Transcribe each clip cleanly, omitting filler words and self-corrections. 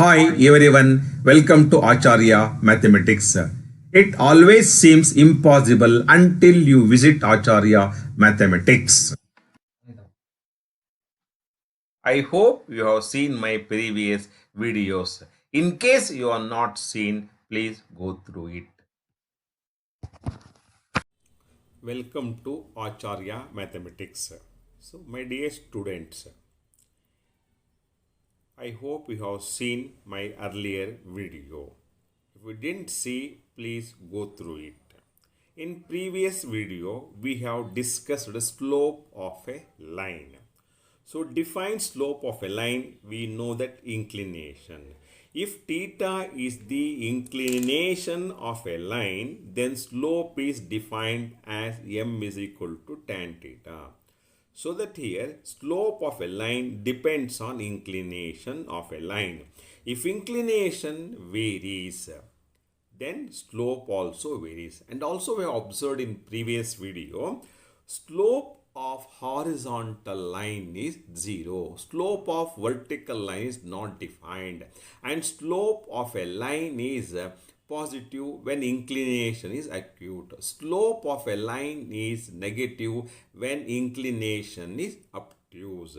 Hi everyone, welcome to Acharya Mathematics. It always seems impossible until you visit Acharya Mathematics. I hope you have seen my previous videos. In case you are not seen, please go through it. Welcome to Acharya Mathematics. So, my dear students, I hope you have seen my earlier video. If you didn't see, please go through it. In previous video, we have discussed the slope of a line. So define slope of a line, we know that inclination. If theta is the inclination of a line, then slope is defined as m is equal to tan theta. So that here slope of a line depends on inclination of a line. If inclination varies, then slope also varies. And also we have observed in previous video, slope of horizontal line is 0. Slope of vertical line is not defined. And slope of a line is positive when inclination is acute. Slope of a line is negative when inclination is obtuse.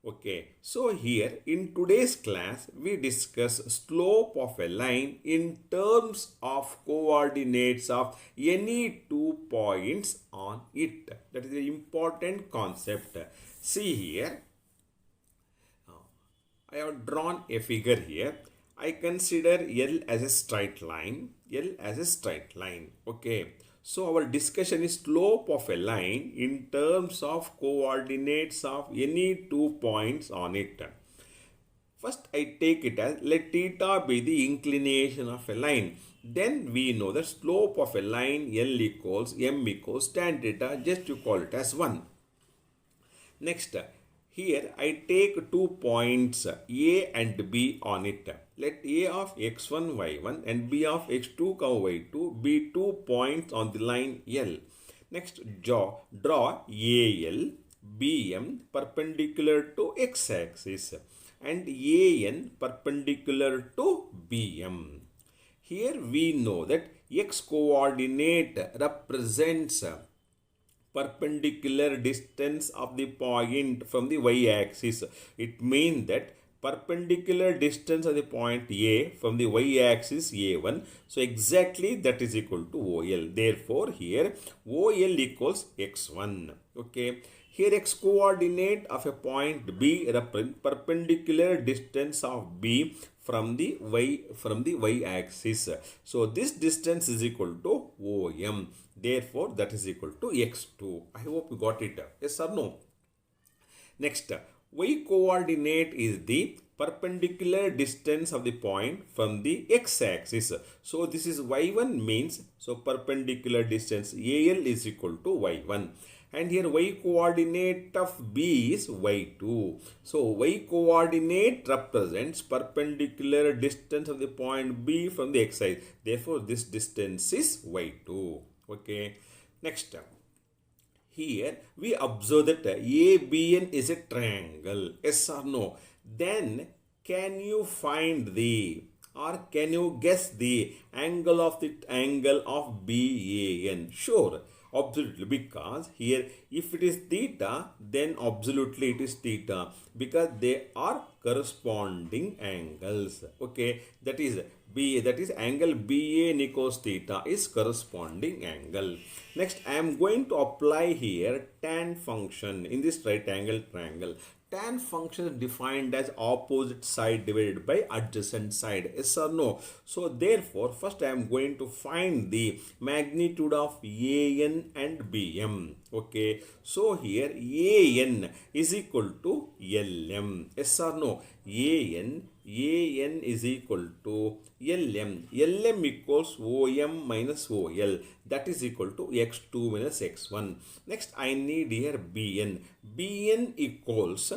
Okay, so here in today's class we discuss slope of a line in terms of coordinates of any 2 points on it. That is an important concept. See here, I have drawn a figure here. I consider L as a straight line. L as a straight line. Okay. So our discussion is slope of a line in terms of coordinates of any 2 points on it. First I take it as let theta be the inclination of a line. Then we know the slope of a line L equals m equals tan theta, just you call it as 1. Next, here I take 2 points A and B on it. Let A of x1, y1 and B of x2, y2 be 2 points on the line L. Next, draw AL, BM perpendicular to x-axis and AN perpendicular to BM. Here we know that x coordinate represents perpendicular distance of the point from the y-axis. It means that perpendicular distance of the point A from the y-axis A1. So exactly that is equal to OL. Therefore here OL equals x1. Okay. Here x coordinate of a point B represents perpendicular distance of B from the y axis. So this distance is equal to OM. Therefore that is equal to x2. I hope you got it. Yes or no? Next, y coordinate is the perpendicular distance of the point from the x-axis. So this is y1 means, so perpendicular distance AL is equal to y1. And here y coordinate of B is y2. So y coordinate represents perpendicular distance of the point B from the x-axis. Therefore this distance is y2. Okay. Next, here we observe that ABN is a triangle. Yes or no? Then can you find the or can you guess the angle of BAN? Sure, absolutely, because here if it is theta, then absolutely it is theta because they are corresponding angles. Okay, that is angle BAN equals theta is corresponding angle. Next, I am going to apply here tan function in this right angle triangle. Tan function is defined as opposite side divided by adjacent side. Yes or no? So therefore, first I am going to find the magnitude of AN and BM. Okay. So here AN is equal to LM. Yes or no? AN is equal to LM. LM equals OM minus OL. That is equal to x2 minus x1. Next, I need here BN. BN equals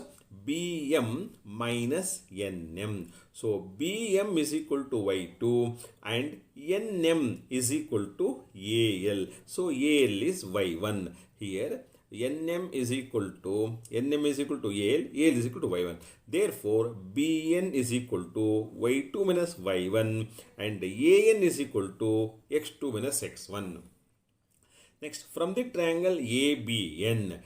BM minus NM. So BM is equal to y2 and NM is equal to AL. So AL is y1. Here nm is equal to AL is equal to y1. Therefore, bn is equal to y2 minus y1 and an is equal to x2 minus x1. Next, from the triangle ABN,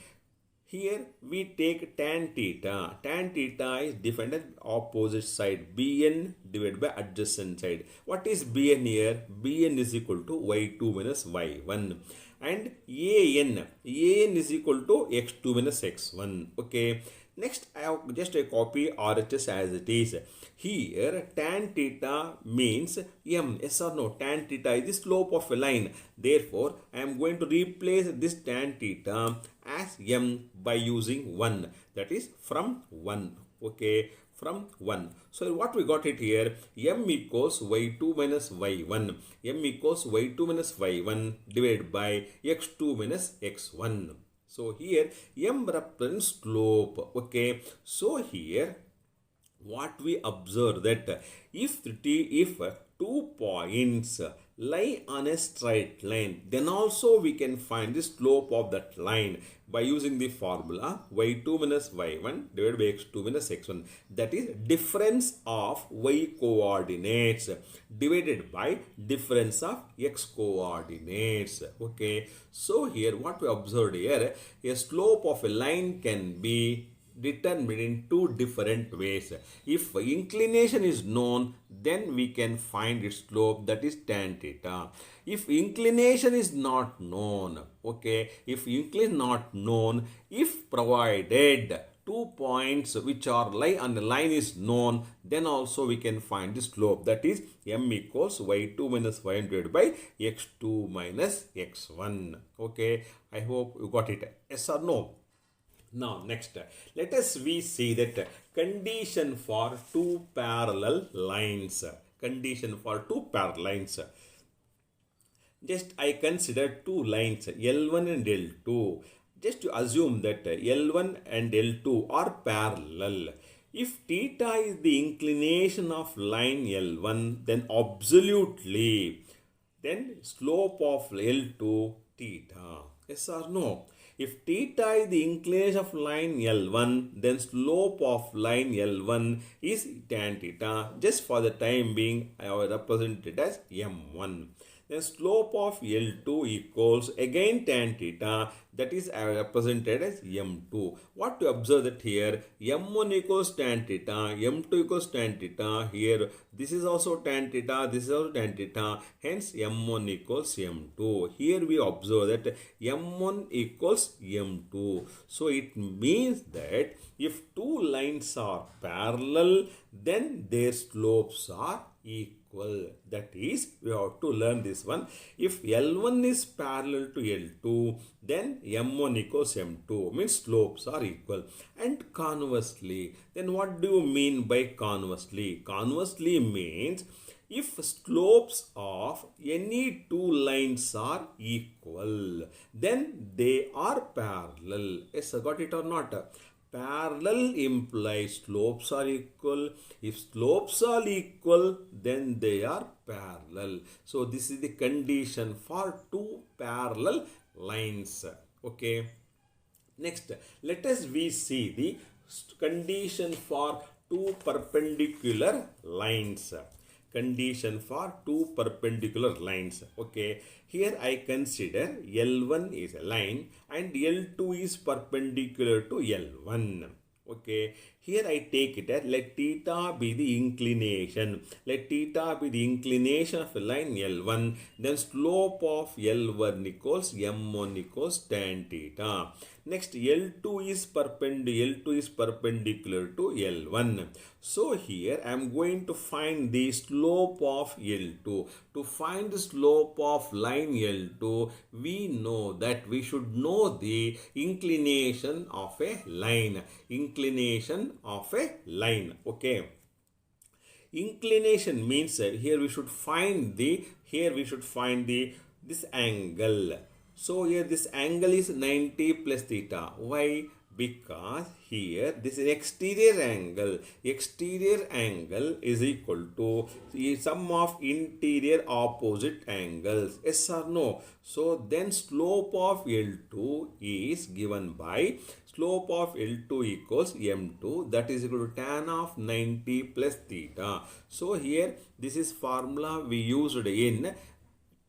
here we take tan theta. Tan theta is defined as opposite side. Bn divided by adjacent side. What is Bn here? Bn is equal to y2 minus y1. And An is equal to x2 minus x1. Okay. Next, I have just a copy RHS as it is. Here, tan theta means m. Yes or no? Tan theta is the slope of a line. Therefore, I am going to replace this tan theta as m by using 1. That is from 1. Okay, from 1. So, what we got it here? M equals y2 minus y1. M equals y2 minus y1 divided by x2 minus x1. So here m represents slope. Okay. So here what we observe that if 2 points lie on a straight line, then also we can find the slope of that line by using the formula y2 minus y1 divided by x2 minus x1. That is difference of y coordinates divided by difference of x coordinates. Okay. So here what we observed here, a slope of a line can be determined in two different ways. If inclination is known, then we can find its slope, that is tan theta. If inclination is not known, okay, if inclination is not known, if provided 2 points which are lie on the line is known, then also we can find the slope, that is m equals y2 minus y1 divided by x2 minus x1. Okay, I hope you got it. Yes or no? Now next, let us see that condition for two parallel lines. Condition for two parallel lines. Just I consider two lines L1 and L2. Just to assume that L1 and L2 are parallel. If theta is the inclination of line L1, then absolutely, then slope of L2 theta. Yes or no? If theta is the inclination of line L1, then slope of line L1 is tan theta. Just for the time being, I will represent it as M1. Then slope of L2 equals again tan theta, that is I represented as M2. What to observe that here, M1 equals tan theta, M2 equals tan theta. Here this is also tan theta, this is also tan theta. Hence M1 equals M2. Here we observe that M1 equals M2. So it means that if two lines are parallel, then their slopes are equal. That is, we have to learn this one. If L1 is parallel to L2, then M1 equals M2, means slopes are equal. And conversely, then what do you mean by conversely? Conversely means if slopes of any two lines are equal, then they are parallel. Yes, I got it or not? Parallel implies slopes are equal. If slopes are equal, then they are parallel. So this is the condition for two parallel lines. Okay. Next, let us see the condition for two perpendicular lines. Condition for two perpendicular lines. Okay, here I consider L1 is a line and L2 is perpendicular to L1. Okay, here I take it as let theta be the inclination. Let theta be the inclination of a line L1. Then slope of L1 equals M1 equals tan theta. Next, L2 is perpendicular to L1. So here I am going to find the slope of L2. To find the slope of line L2, we know that we should know the inclination of a line. Inclination of a line. Okay. Inclination means here we should find this angle. So here this angle is 90 plus theta. Why? Because here this is exterior angle. Exterior angle is equal to the sum of interior opposite angles. Yes or no? So then slope of L2 is given by slope of L2 equals M2, that is equal to tan of 90 plus theta. So here this is formula we used in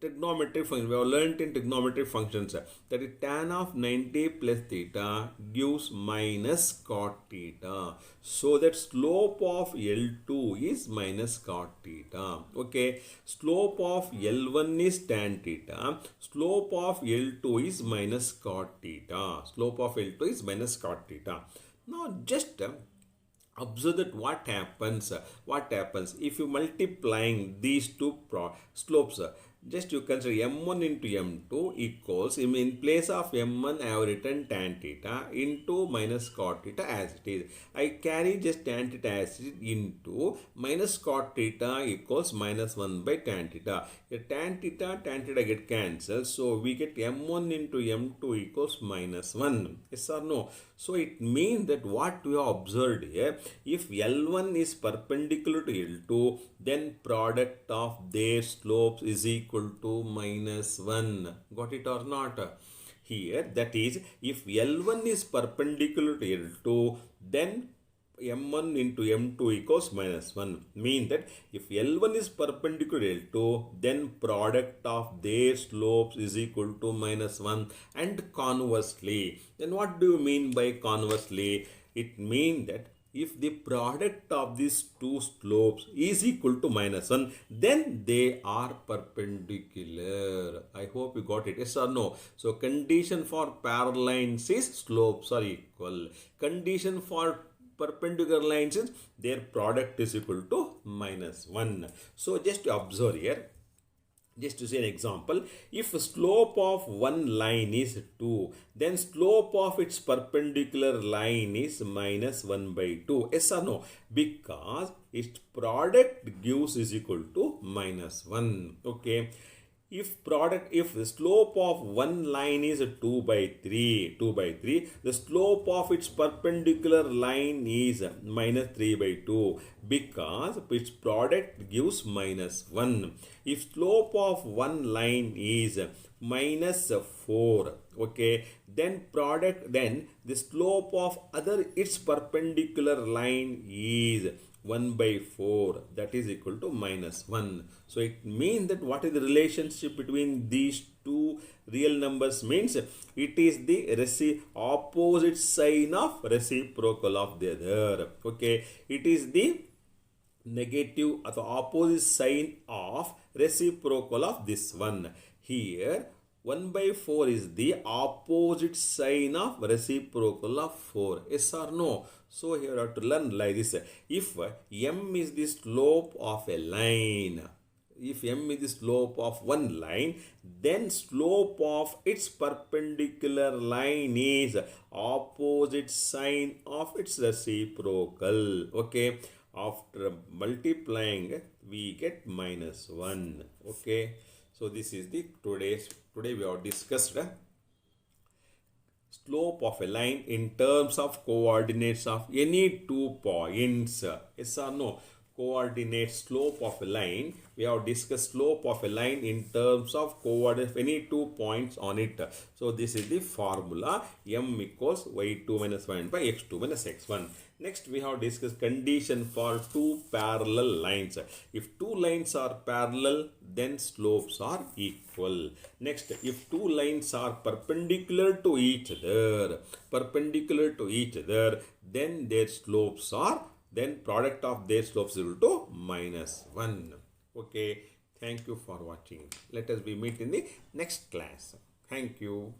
trigonometric function. We have learnt in trigonometric functions that is tan of 90 plus theta gives minus cot theta. So that slope of L2 is minus cot theta. Okay. Slope of L1 is tan theta. Slope of L2 is minus cot theta. Slope of L2 is minus cot theta. Now just observe that what happens if you multiplying these two slopes. Just you consider m1 into m2 equals, in place of m1 I have written tan theta into minus cot theta as it is. I carry just tan theta as it is into minus cot theta equals minus 1 by tan theta. Here tan theta get cancelled. So we get m1 into m2 equals minus 1. Yes or no? So it means that what we have observed here, if L1 is perpendicular to L2, then product of their slopes is equal to minus 1. Got it or not? Here, that is, if L1 is perpendicular to L2, then m1 into m2 equals minus 1. Mean that if L1 is perpendicular to L2, then product of their slopes is equal to minus 1. And conversely, then what do you mean by conversely? It means that if the product of these two slopes is equal to minus 1, then they are perpendicular. I hope you got it. Yes or no? So condition for parallel lines is slopes are equal. Condition for perpendicular lines is their product is equal to minus 1. So just to observe here, just to say an example, if slope of one line is 2, then slope of its perpendicular line is minus 1 by 2. Yes or no? Because its product gives is equal to minus 1. Okay. If the slope of one line is 2 by 3, the slope of its perpendicular line is minus 3 by 2 because its product gives minus 1. If slope of one line is minus 4, okay, then the slope of its perpendicular line is 1 by 4, that is equal to minus 1. So it means that what is the relationship between these two real numbers means it is the opposite sign of reciprocal of the other. Okay, it is the negative or the opposite sign of reciprocal of this one. Here 1 by 4 is the opposite sign of reciprocal of 4. Yes or no? So here you have to learn like this. If m is the slope of a line, if m is the slope of one line, then slope of its perpendicular line is opposite sign of its reciprocal. Okay. After multiplying, we get minus 1. Okay. So this is the today we have discussed slope of a line in terms of coordinates of any 2 points. Yes or no? Coordinate slope of a line. We have discussed slope of a line in terms of coordinates of any 2 points on it. So this is the formula. M equals y2 minus y1 by x2 minus x1. Next we have discussed condition for two parallel lines. If two lines are parallel, then slopes are equal. Next, if two lines are perpendicular to each other, then their slopes are, then product of their slopes is equal to minus 1. Okay, thank you for watching. Let us be meet in the next class. Thank you.